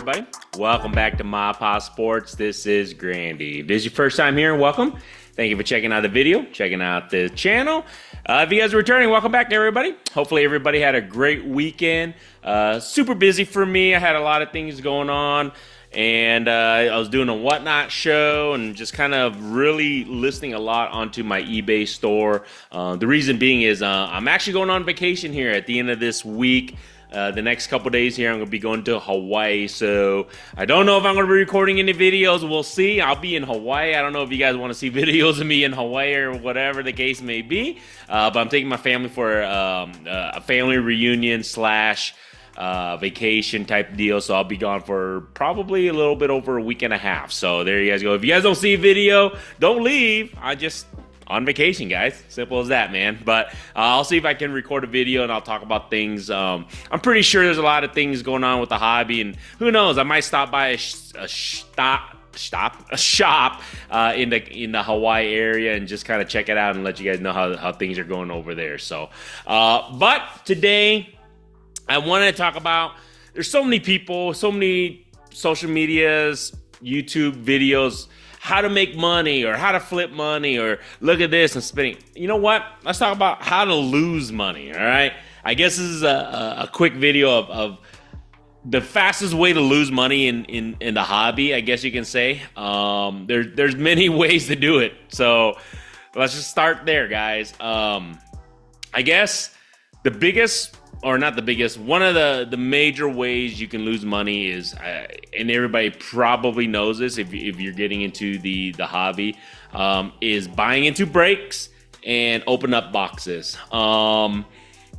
everybody? Welcome back to MAPOP Sports. This is Grandy. If this is your first time here, welcome. Thank you for checking out the video, checking out the channel. If you guys are returning, welcome back to everybody. Hopefully everybody had a great weekend. Super busy for me. I had a lot of things going on. And I was doing a Whatnot show and just kind of really listening a lot onto my eBay store. The reason being is I'm actually going on vacation here at the end of this week. The next couple days here, I'm going to be going to Hawaii. So I don't know if I'm going to be recording any videos. We'll see. I'll be in Hawaii. I don't know if you guys want to see videos of me in Hawaii or whatever the case may be. But I'm taking my family for a family reunion slash vacation type deal, so I'll be gone for probably a little bit over a week and a half. So there you guys go. If you guys don't see a video, don't leave. I just on vacation, guys. Simple as that, man. But I'll see if I can record a video and I'll talk about things. I'm pretty sure there's a lot of things going on with the hobby, and who knows, I might stop by a shop in the Hawaii area and just kind of check it out and let you guys know how things are going over there. So but today I wanted to talk about, there's so many people, so many social medias, YouTube videos, how to make money or how to flip money or look at this and spending. You know what? Let's talk about how to lose money, all right? I guess this is a quick video of the fastest way to lose money in the hobby, I guess you can say. There's many ways to do it. So let's just start there, guys. I guess the biggest, or not the biggest, one of the major ways you can lose money is, and everybody probably knows this if you're getting into the hobby, is buying into breaks and open up boxes.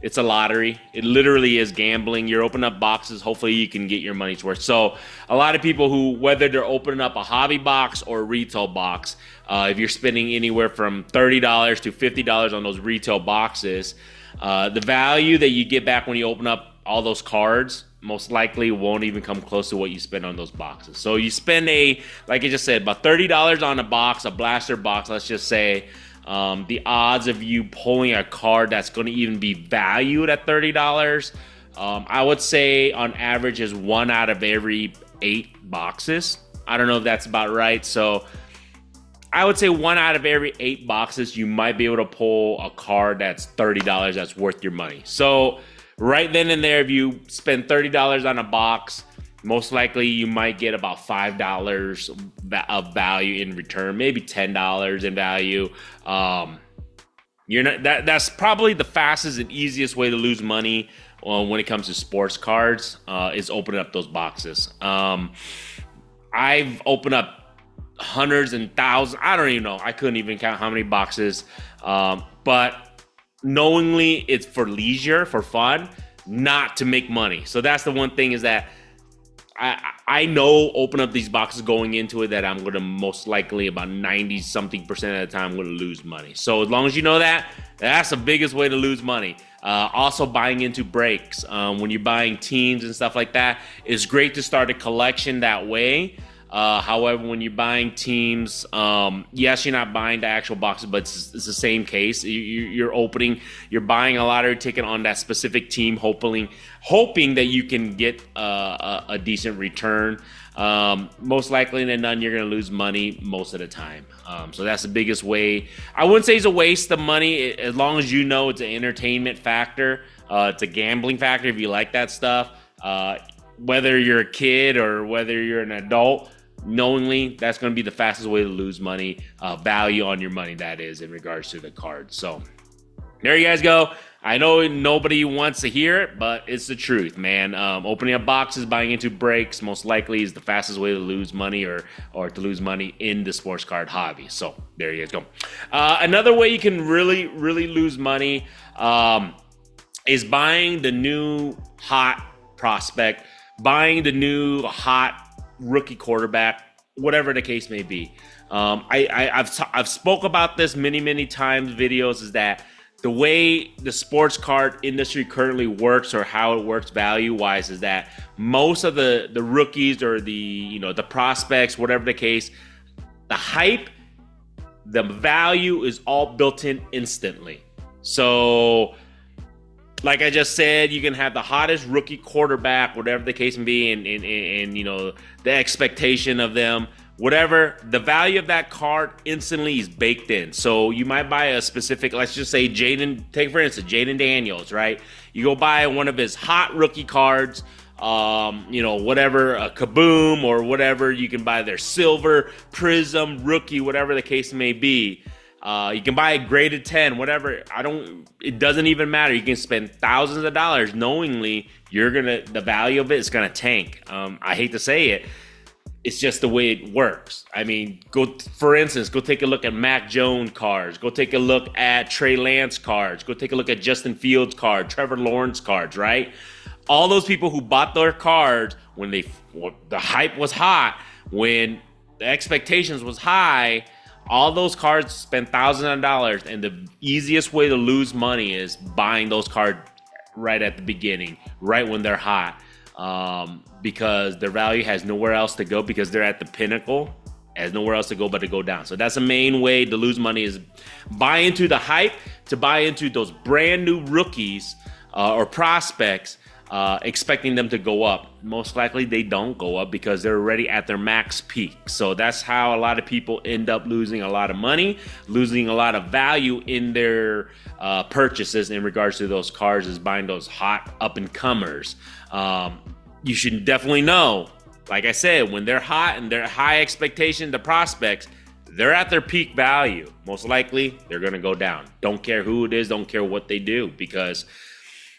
It's a lottery. It literally is gambling. You're opening up boxes. Hopefully you can get your money's worth. So a lot of people who, whether they're opening up a hobby box or a retail box, if you're spending anywhere from $30 to $50 on those retail boxes, the value that you get back when you open up all those cards most likely won't even come close to what you spend on those boxes. So you spend like I just said, about $30 on a box, a blaster box, let's just say. The odds of you pulling a card that's going to even be valued at $30, I would say on average is 1 out of every 8 boxes. I don't know if that's about right. So I would say 1 out of every 8 boxes, you might be able to pull a card that's $30 that's worth your money. So right then and there, if you spend $30 on a box, most likely you might get about $5 of value in return, maybe $10 in value. That's probably the fastest and easiest way to lose money when it comes to sports cards, is opening up those boxes. I've opened up hundreds and thousands. I don't even know. I couldn't even count how many boxes. But knowingly, it's for leisure, for fun, not to make money. So that's the one thing, is that I know open up these boxes going into it that I'm going to most likely about 90-something% of the time I'm going to lose money. So as long as you know that, that's the biggest way to lose money. Also buying into breaks. When you're buying teams and stuff like that, it's great to start a collection that way. However, when you're buying teams, yes, you're not buying the actual boxes, but it's the same case. You're buying a lottery ticket on that specific team, hoping that you can get a decent return. Most likely than none, you're going to lose money most of the time. So that's the biggest way. I wouldn't say it's a waste of money, as long as you know it's an entertainment factor. It's a gambling factor if you like that stuff. Whether you're a kid or whether you're an adult, knowingly, that's going to be the fastest way to lose money, value on your money, that is, in regards to the cards. So there you guys go. I know nobody wants to hear it, but it's the truth, man. Opening up boxes, buying into breaks, most likely is the fastest way to lose money or to lose money in the sports card hobby. So there you guys go. Another way you can really, really lose money is buying the new hot prospect, buying the new hot rookie quarterback, whatever the case may be. I've spoke about this many times, videos, is that the way the sports card industry currently works, or how it works value wise, is that most of the rookies or the prospects, whatever the case, the hype, the value is all built in instantly. So like I just said, you can have the hottest rookie quarterback, whatever the case may be, and you know, the expectation of them, whatever, the value of that card instantly is baked in. So you might buy a specific, let's just say take for instance, Jaden Daniels, right? You go buy one of his hot rookie cards, you know, whatever, a Kaboom or whatever, you can buy their silver, prism, rookie, whatever the case may be. You can buy a graded 10, whatever. It doesn't even matter. You can spend thousands of dollars knowingly the value of it is gonna tank. I hate to say it. It's just the way it works. I mean, for instance, go take a look at Mac Jones cards. Go take a look at Trey Lance cards. Go take a look at Justin Fields card, Trevor Lawrence cards, right? All those people who bought their cards when the hype was hot, when the expectations was high, all those cards spent thousands of dollars, and the easiest way to lose money is buying those cards right at the beginning, right when they're hot, because their value has nowhere else to go, because they're at the pinnacle, has nowhere else to go but to go down. So that's the main way to lose money, is buy into the hype, to buy into those brand new rookies or prospects, expecting them to go up. Most likely they don't go up because they're already at their max peak. So that's how a lot of people end up losing a lot of money, losing a lot of value in their purchases in regards to those cards, is buying those hot up-and-comers. You should definitely know, like I said, when they're hot and they're high expectation, the prospects, they're at their peak value. Most likely they're going to go down. Don't care who it is, don't care what they do, because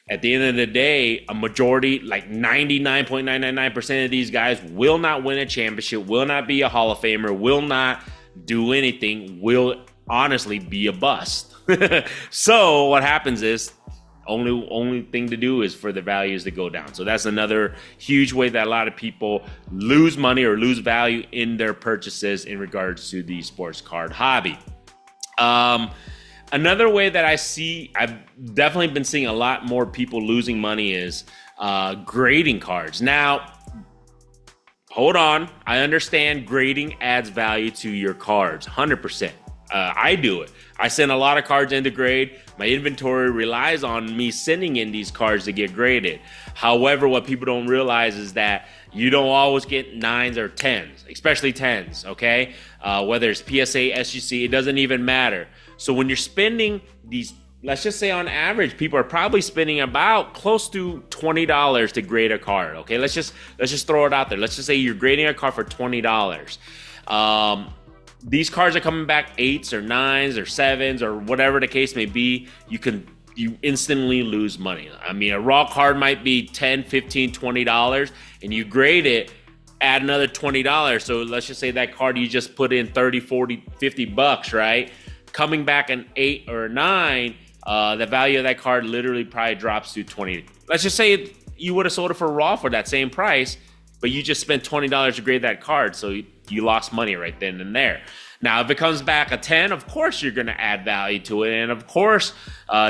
at the end of the day, a majority, like 99.999% of these guys will not win a championship, will not be a Hall of Famer, will not do anything, will honestly be a bust. So what happens is, only thing to do is for the values to go down. So that's another huge way that a lot of people lose money or lose value in their purchases in regards to the sports card hobby. Another way that I've definitely been seeing a lot more people losing money is grading cards. Now, hold on. I understand grading adds value to your cards, 100%. I do it. I send a lot of cards into grade. My inventory relies on me sending in these cards to get graded. However, what people don't realize is that you don't always get 9s or 10s, especially 10s, okay? Whether it's PSA, SGC, it doesn't even matter. So when you're spending these, let's just say on average, people are probably spending about close to $20 to grade a card, okay? Let's just throw it out there. Let's just say you're grading a card for $20. These cards are coming back 8s or 9s or 7s or whatever the case may be. You instantly lose money. I mean, a raw card might be $10, $15, $20, and you grade it, add another $20. So let's just say that card you just put in 30, 40, 50 bucks, right? Coming back an 8 or a 9, the value of that card literally probably drops to 20. Let's just say you would have sold it for raw for that same price, but you just spent $20 to grade that card, so you lost money right then and there. Now, if it comes back a 10, of course you're going to add value to it, and of course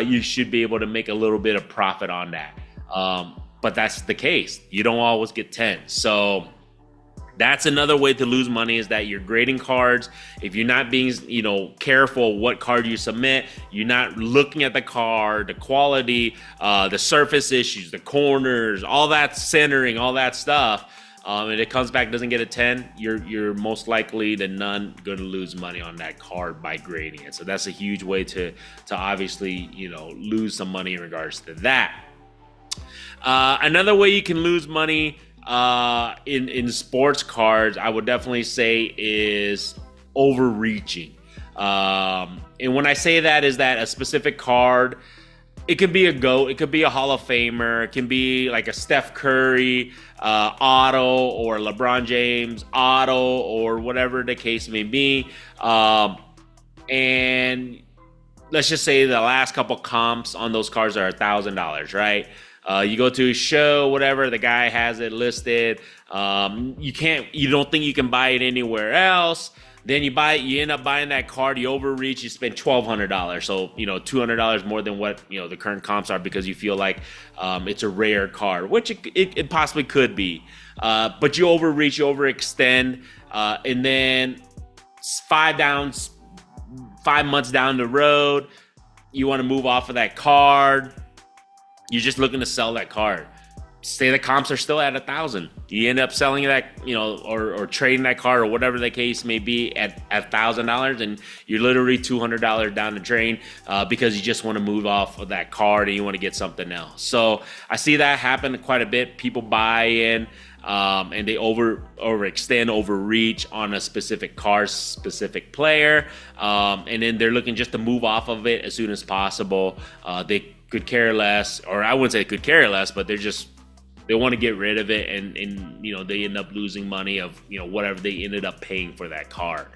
you should be able to make a little bit of profit on that. But that's the case. You don't always get 10. So that's another way to lose money, is that you're grading cards. If you're not being, careful what card you submit, you're not looking at the card, the quality, the surface issues, the corners, all that centering, all that stuff. And it comes back, doesn't get a 10, you're most likely than none going to lose money on that card by grading it. So that's a huge way to obviously, lose some money in regards to that. Another way you can lose money in sports cards, I would definitely say, is overreaching. And when I say that, is that a specific card, it could be a GOAT, it could be a Hall of Famer, it can be like a Steph Curry auto, or LeBron James auto, or whatever the case may be. And let's just say the last couple comps on those cards are $1,000, right? You go to a show, whatever, the guy has it listed. You don't think you can buy it anywhere else. Then you buy it, you end up buying that card, you overreach, you spend $1,200. So, $200 more than what, the current comps are, because you feel like it's a rare card, which it possibly could be. But you overreach, you overextend, and then 5 months down the road, you want to move off of that card. you're just looking to sell that card. Say the comps are still at 1,000. You end up selling that, or trading that card or whatever the case may be at $1,000, and you're literally $200 down the drain because you just want to move off of that card and you want to get something else. So I see that happen quite a bit. People buy in and they overextend, overreach on a specific card, specific player, and then they're looking just to move off of it as soon as possible. They could care less, or I wouldn't say could care less, but they want to get rid of it, and they end up losing money of whatever they ended up paying for that card.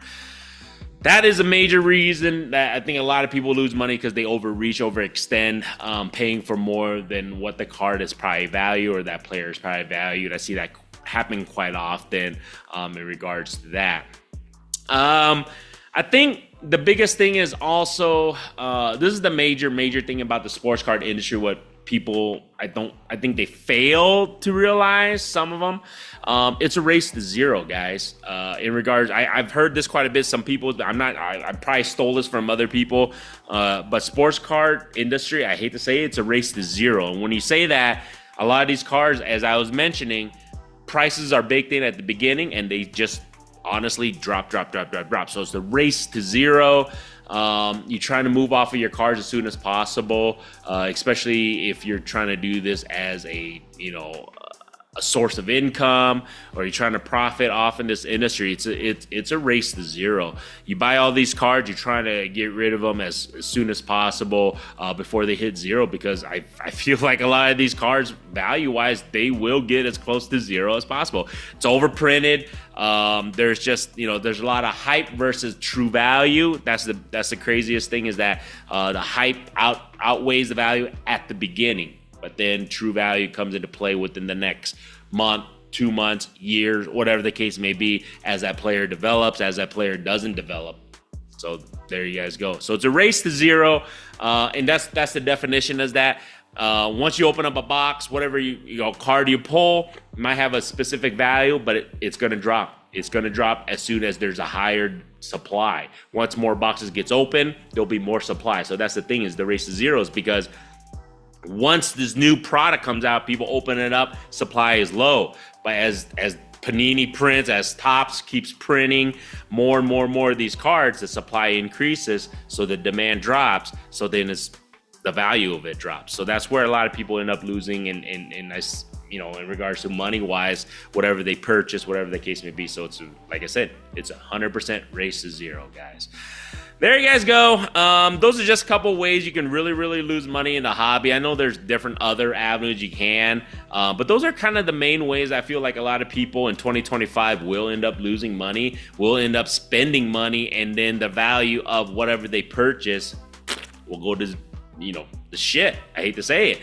That is a major reason that I think a lot of people lose money, because they overreach, overextend, paying for more than what the card is probably valued or that player is probably valued. I see that happening quite often in regards to that. I think the biggest thing is also, this is the major thing about the sports card industry, what people, I think they fail to realize, some of them. It's a race to zero, guys. In regards, I've heard this quite a bit. Some people, I probably stole this from other people, but sports card industry, I hate to say it, it's a race to zero. And when you say that, a lot of these cards, as I was mentioning, prices are baked in at the beginning and they just honestly drop. So it's the race to zero. You're trying to move off of your cards as soon as possible, especially if you're trying to do this as a source of income, or you're trying to profit off in this industry. It's a race to zero. You buy all these cards, you're trying to get rid of them as soon as possible before they hit zero, because I feel like a lot of these cards, value-wise, they will get as close to zero as possible. It's overprinted. There's just, there's a lot of hype versus true value. That's the craziest thing, is that the hype outweighs the value at the beginning. But then true value comes into play within the next month, 2 months, years, whatever the case may be, as that player develops, as that player doesn't develop. So there you guys go. So it's a race to zero, and that's the definition is that. Once you open up a box, whatever card you pull might have a specific value, but it's going to drop. It's going to drop as soon as there's a higher supply. Once more boxes gets open, there'll be more supply. So that's the thing, is the race to zero, is because once this new product comes out, people open it up, supply is low. But as Panini prints, as Topps keeps printing more and more of these cards, the supply increases, so the demand drops. So then the value of it drops. So that's where a lot of people end up losing in regards to money wise, whatever they purchase, whatever the case may be. So it's, like I said, it's 100% race to zero, guys. There you guys go. Those are just a couple ways you can really lose money in the hobby. I know there's different other avenues you can, but those are kind of the main ways I feel like a lot of people in 2025 will end up losing money, will end up spending money, and then the value of whatever they purchase will go to, the shit. I hate to say it.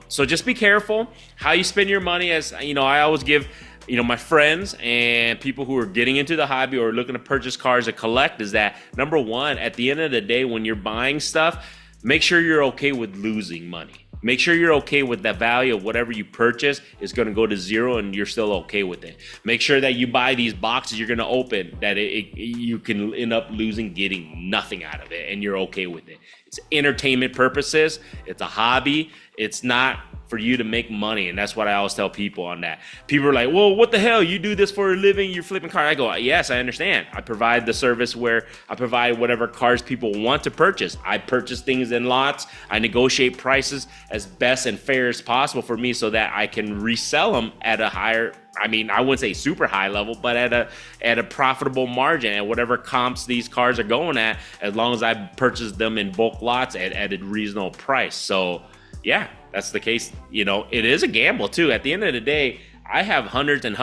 So just be careful how you spend your money. As I always give my friends and people who are getting into the hobby or looking to purchase cards to collect, is that, number one, at the end of the day, when you're buying stuff, make sure you're okay with losing money. Make sure you're okay with the value of whatever you purchase is going to go to zero and you're still okay with it. Make sure that you buy these boxes you're going to open, that you can end up getting nothing out of it, and you're okay with it. It's entertainment purposes. It's a hobby. It's not for you to make money, and that's what I always tell people on that. People are like, well, what the hell? You do this for a living, you're flipping cards. I go, yes, I understand. I provide the service where I provide whatever cards people want to purchase. I purchase things in lots. I negotiate prices as best and fair as possible for me, so that I can resell them at a higher, I wouldn't say super high level, but at a profitable margin, at whatever comps these cards are going at, as long as I purchase them in bulk lots at a reasonable price. So yeah, that's the case. It is a gamble too. At the end of the day, I have hundreds and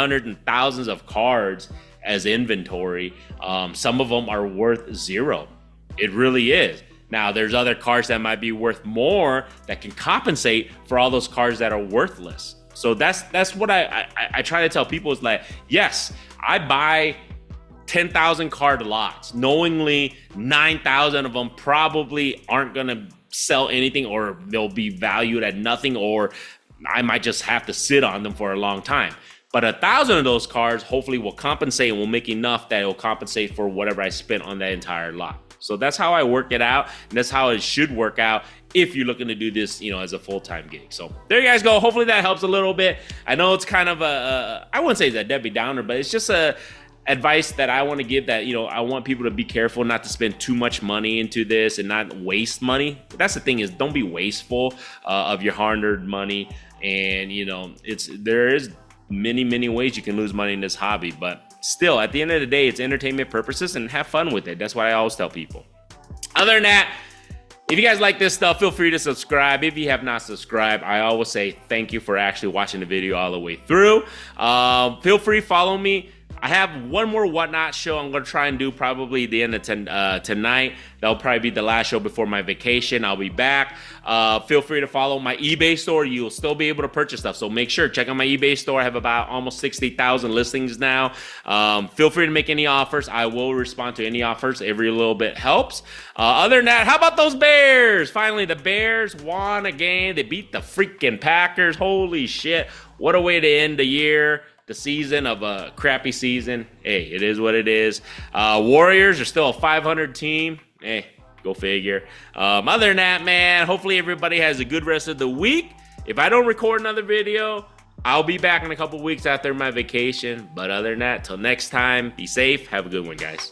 thousands of cards as inventory. Some of them are worth zero. It really is. Now, there's other cards that might be worth more that can compensate for all those cards that are worthless. So that's what I try to tell people, is like, yes, I buy 10,000 card lots, knowingly 9,000 of them probably aren't going to sell anything, or they'll be valued at nothing, or I might just have to sit on them for a long time. But 1,000 of those cards hopefully will compensate and will make enough that it will compensate for whatever I spent on that entire lot. So that's how I work it out, and that's how it should work out if you're looking to do this, as a full-time gig. So there you guys go. Hopefully that helps a little bit. I know it's kind of I wouldn't say it's a Debbie Downer, but it's just a advice that I want to give, that I want people to be careful not to spend too much money into this and not waste money. That's the thing, is don't be wasteful of your hard-earned money. And there is many ways you can lose money in this hobby, but still, at the end of the day, it's entertainment purposes, and have fun with it. That's what I always tell people. Other than that, if you guys like this stuff, feel free to subscribe. If you have not subscribed, I always say thank you for actually watching the video all the way through. Feel free to follow me. I have one more Whatnot show I'm going to try and do probably the end of tonight. That'll probably be the last show before my vacation. I'll be back. Feel free to follow my eBay store. You'll still be able to purchase stuff. So make sure, check out my eBay store. I have about almost 60,000 listings now. Feel free to make any offers. I will respond to any offers. Every little bit helps. Other than that, how about those Bears? Finally, the Bears won again. They beat the freaking Packers. Holy shit. What a way to end the year. The season of a crappy season. Hey, it is what it is. Warriors are still a 500 team. Hey, go figure. Other than that, man, hopefully everybody has a good rest of the week. If I don't record another video, I'll be back in a couple weeks after my vacation. But other than that, till next time, be safe. Have a good one, guys.